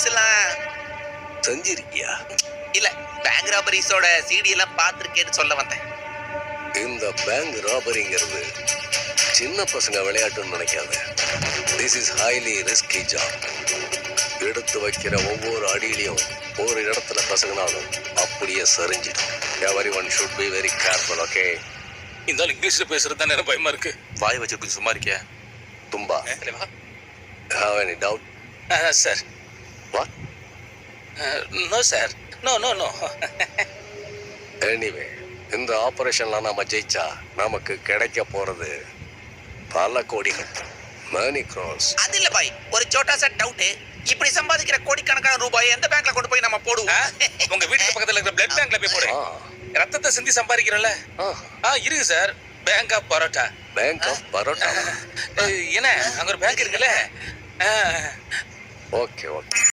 Robberies எல்லாம் செஞ்சிருக்கியா? இல்ல, bank ராபரிஸோட CD எல்லாம் பார்த்திருக்கேன்னு சொல்ல வந்தேன். இந்த பேங்க் ராபரிங்கிறது சின்ன பசங்க விளையாட்டுன்னு நினைக்காத. This is highly risky job. எடுத்து வைக்கிற ஒவ்வொரு அடியிலையும் ஒரு இடத்துல பசங்கனாலும் அப்படியே சரிஞ்சிடும். Everyone should be very careful. Okay? இந்த இங்கிலீஷ்ல பேசுறது தான் எனக்கு பயமா இருக்கு. வாய் வச்சு கொஞ்சம் சும்மா இருக்கியா? தும்பா, have any doubt? சார். What? No sir, no no no. Anyway, இந்த ஆபரேஷன்ல நாம ஜெயிச்சா நமக்கு கிடைக்க போறது பல கோடிகள், மணி க்ரோஸ். அது இல்ல பாய், ஒரு சோட்டா சார் டவுட். இப்படி சம்பாதிக்கிற கோடிக்கணக்கான ரூபாய் எந்த பேங்க்ல கொண்டு போய் நம்ம போடுவோம்? உங்க வீட்டுக்கு பக்கத்துல இருக்கிற பிளட் பேங்க்ல போய் போடு. ரத்தத்தை சிந்தி சம்பாதிக்கிறோம்ல. இருக்கு sir, bank of parotta. Bank of parotta? என்ன, அங்க ஒரு பேங்க் இருக்குல்ல. Okay okay.